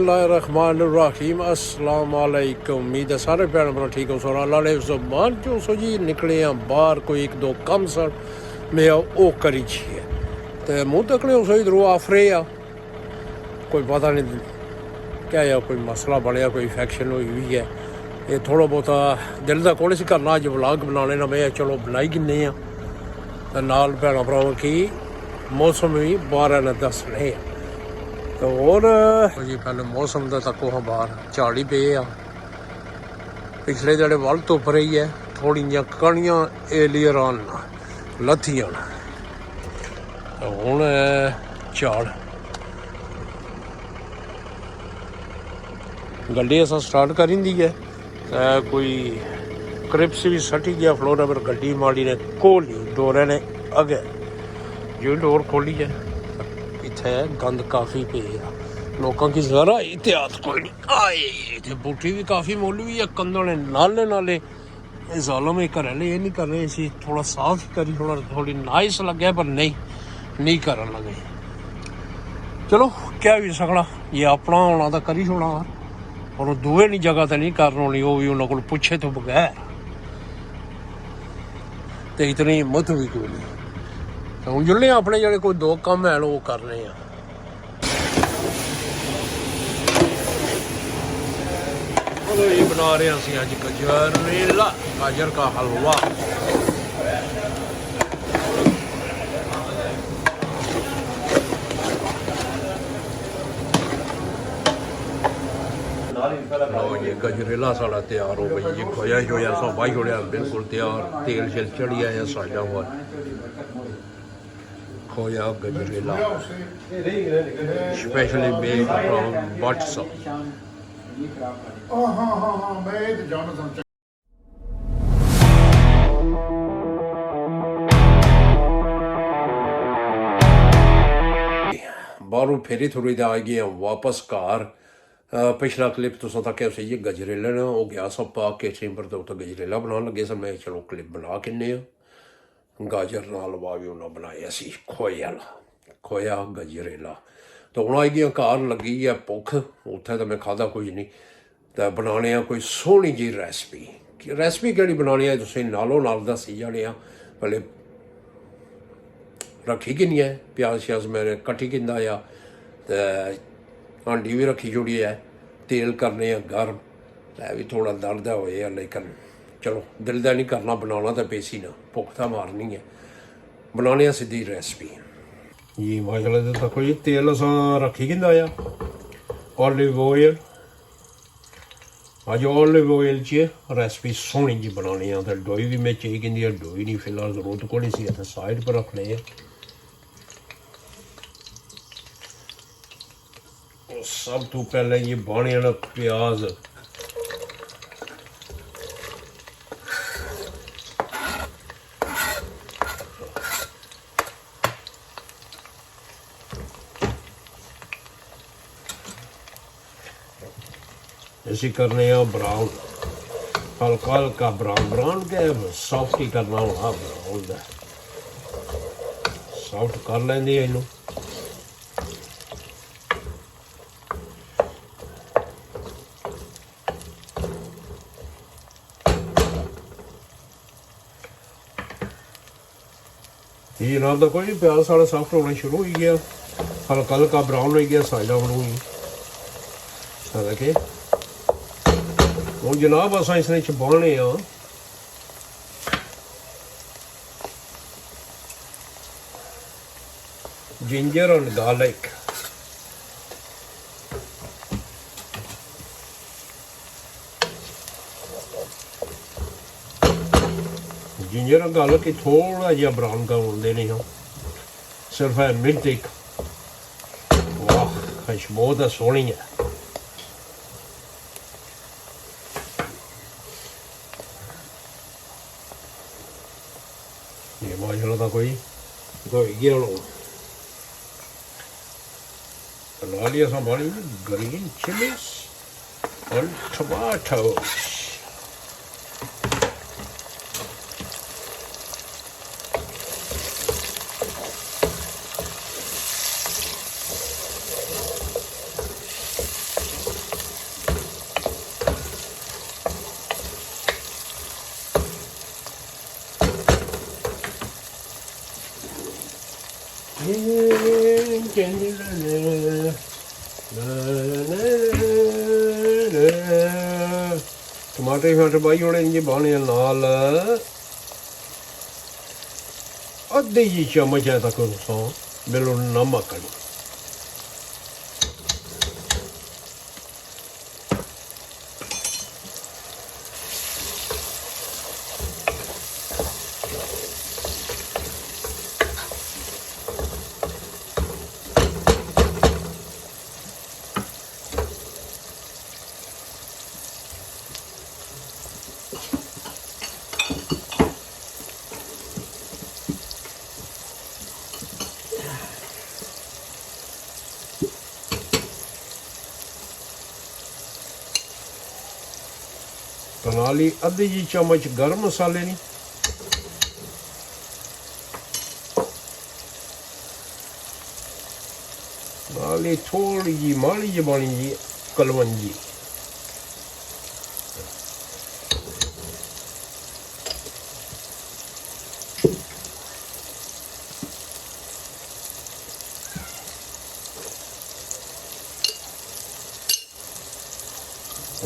रहमान अस्सलाम वालेकुम। उम्मीद है सारे भैन भरा ठीक हो। सोना अल्लाह ने ज़ुबान चो सो जी निकले हैं बाहर कोई एक दो कम सन में वो करी छिए तो मुँह तकने उस इधरों आफरे आ कोई पता नहीं क्या है कोई मसला बनया कोई इन्फेक्शन हुई हुई है। ये थोड़ा बहुता दिल का कौन सी करना अज व्लॉग बनाने ना मैं चलो बनाई किन्ने तो नाल भैन भरावां की मौसम भी बाहर ने दसने तो और जी पहले मौसम का तक वहाँ बाहर झाड़ी पे आ पिछले जेह्ड़े वल धुप रही है थोड़ी जियां कणियां एलियर आन लत्थियां तो हुण झाड़ गड्डी असां स्टार्ट करी दी है कोई क्रिप्स भी सटी गया फ्लोर पर गड्डी माड़ी ने खोली डोरे ने अगे जो डोर खोली है इत्थे गंद काफ़ी पे लोगों की ज़रा एहतियात कोई नहीं आए इतने बूटी भी काफ़ी मुल भी है कंधों ने नाले नाले जालम एक घर ये नहीं कर रहे इसी थोड़ा साफ ही करी थोड़ी नाइस लगे पर नहीं करन लगे। चलो क्या भी सकना ये अपना होना तो करी छोड़ा और दूए नहीं जगह तो नहीं करनी होनी वो भी उन्होंने को पुछे तो बगैर तो इतनी हिम्मत भी कोई नहीं हूँ जुल्ले अपने जोड़े कोई दो कम है वो करने हैं। ये बना रहे हैं अज गजरेला गाजर का हलवा लो जी गजरेला साड़ा तैयार हो गई जी खोया शोया सब बाई छोड़िया बिल्कुल तैयार तेल शेल चढ़ी आया साजा हुआ खोया गजरेला स्पेशली मेड फ्रॉम बट्स बाहरों फेरी थोड़ी आ गए वापस घर पिछला क्लिप तुसा तक उसे ये गजरेला ना वो गया सब पा के चेंबर तो उत्थे गजरेला बनाने लगे सन मैं चलो क्लिप बना किन्ने गाजर नाल हलवा भी उन्हें बनाया सी खोया गजरेला तो हुण आई गई घर लगी है भुख उत्थे तो मैं खादा कुछ नहीं तो बनाने कोई सोहनी जी रेसिपी केड़ी बनानी है तुसीं नालों नाल दसी जाने पहले रखी किन्नी है प्याज श्याज मैंने कट्टी किंदा आ तो हांडी भी रखी छोड़ी है तेल करने गर्म है भी थोड़ा दर्द होए लेकिन चलो दिल का नहीं करना बनाना तो पेसी ना भुख तो मारनी है बनाने सीधी रेसिपी जी माशाल्लाह देखो जी तेल अस रखी किंदा आ ऑलिव ऑयल अज ऑलिव ऑयल च रेसिपी सोहनी जी बनानी है तो डोई भी मैं चाहिए कि डोई नहीं फिलहाल जरूरत को नहीं सी इत्थे साइड पर रखने हैं सब तो पहले ये बाने वाला प्याज ऐसी करने ब्राउन हल्का हल्का ब्राउन के सॉफ्ट ही करना होना ब्राउन सॉफ्ट कर लेंगे इनू ये ना तो कोई प्याज साढ़ा सॉफ्ट होना शुरू हो गया हल्का हल्का ब्राउन हो गया साइडा बनूगी देखे हूँ जनाब अस इसने चबाने ginger and garlic ginger garlic की थोड़ा जिहा ब्राउन का होंगे नहीं हम सिर्फ है मिर्च एक वाह खुशबू तो सोहनी है ये माशाल्लाह का कोई गया बना लिया संभाली ग्रीन चिलीज और टमाटोस टमाटर शमाटर पाई ओड़े जी पाने नाल अद्धे जी चम्मच है तक बिल्कुल नमक नाल ही अद्धी जी चम्मच गर्म मसाले नी नाल ही थोड़ी जी माड़ी जी बानी जी कलवंजी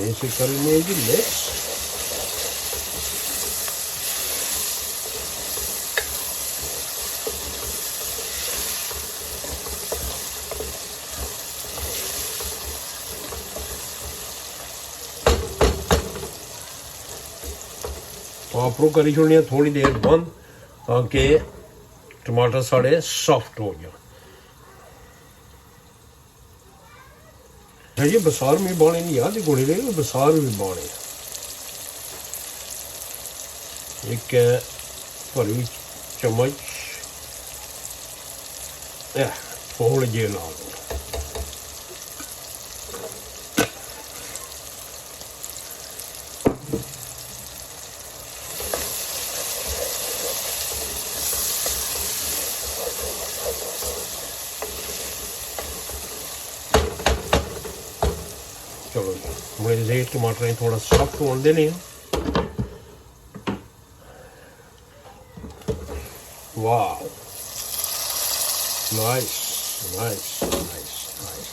ऐसे करने जी मिक्स आपरो करी छोड़नी थोड़ी देर बंद ताकि टमाटर साढ़े सॉफ्ट हो जाए जी बसार में बाने नहीं याद गुणी दे बसार भी बाने एक भरी चम्मच थोड़े जे ला दो चलो मेरे से टमाटर थोड़ा सॉफ्ट होने देने वाह नाइस नाइस नाइस नाइस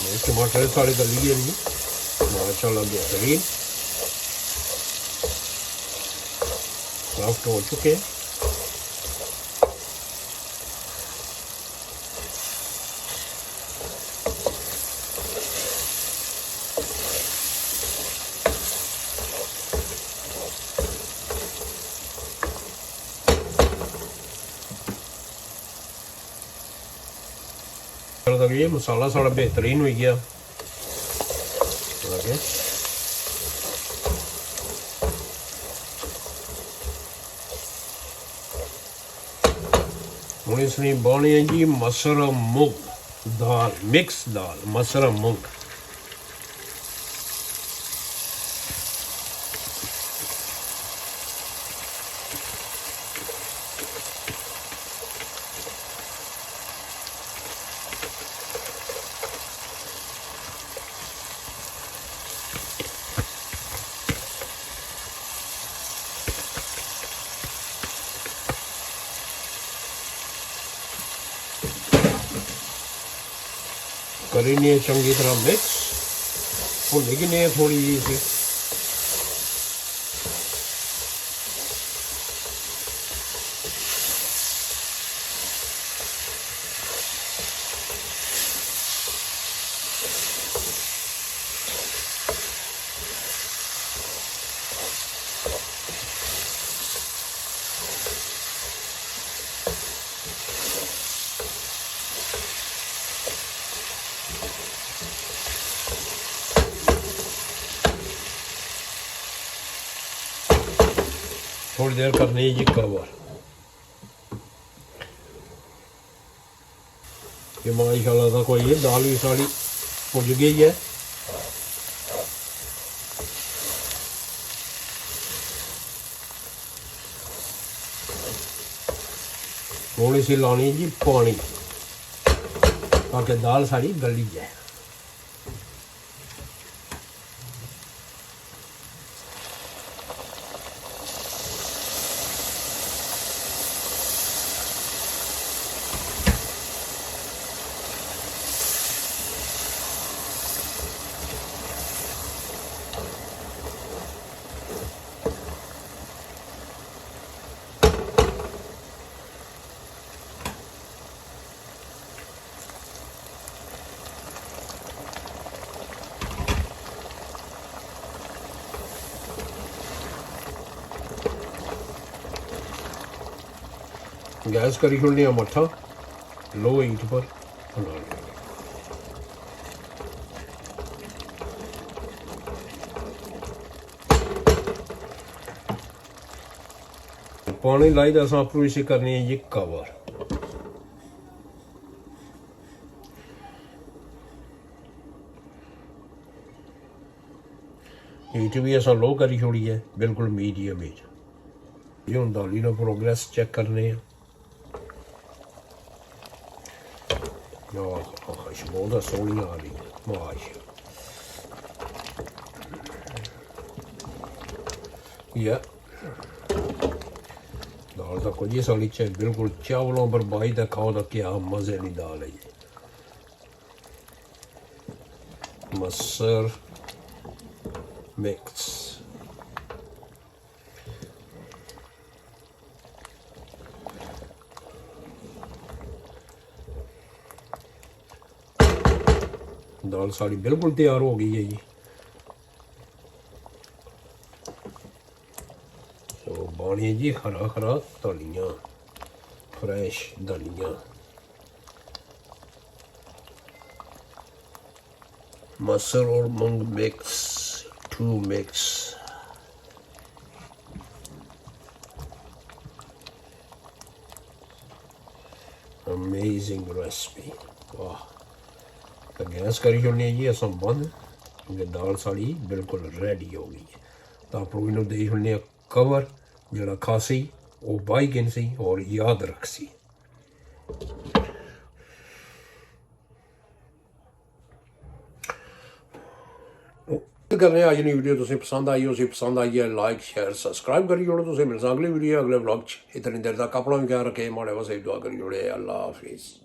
मेरे टमाटर सारे गली गए नहीं माशाल्लाह बेहतरीन सॉफ्ट हो चुके हैं ये मसाला सारा बेहतरीन हो गया हूँ इसमें बने जी मसर मूंग दाल मिक्स दाल मसर मूंग करेंगे चंगी तरह मिक्स भुन गए थोड़ी जी सी थोड़ी देर करनी है जी कवर ये माशाल्लाह था कोई ये दाल भी साड़ी भुज गई है थोड़ी सी लानी जी पानी ताकि दाल साड़ी गली जाए गैस करी छोड़ने मट्ठा लो हीट पर पानी लाई तो असां अप्रू इसे करनी है ये कवर। हीट भी असां लो करी छोड़ी है बिल्कुल मीडियम हीट। ये हम दाली ना प्रोग्रेस चेक करने हैं। बहुत सोहनी आ रही है माशा। या दाल तो कुछ ही साली चाहिए बिल्कुल चावलों पर बाई तक खाओ तो क्या मजे की दाल है ये। मसर मिक्स दाल साड़ी बिल्कुल तैयार हो गई है ये। तो बानी जी हरा हरा धनिया फ्रेश धनिया मसर और मूंग मिक्स 2 मिक्स। अमेजिंग रेसिपी वाह। तो गैस करी छोड़नी है जी असं बंद क्योंकि दाल साड़ी बिल्कुल रेडी हो गई है। तो आप लोग इन्होंने दे छोड़ने कवर जरा खासी वो बाई गिन सी और याद रख सी। करने अज की वीडियो तुसें पसंद आई उसी पसंद आई है लाइक शेयर सब्सक्राइब करी जोड़ो। तुसें मिलसा अगली वीडियो अगले ब्लॉग इतनी देर तक अपना भी ख्याल रखे माड़े वास्ते दुआ करी जोड़े। अल्लाह हाफिज़।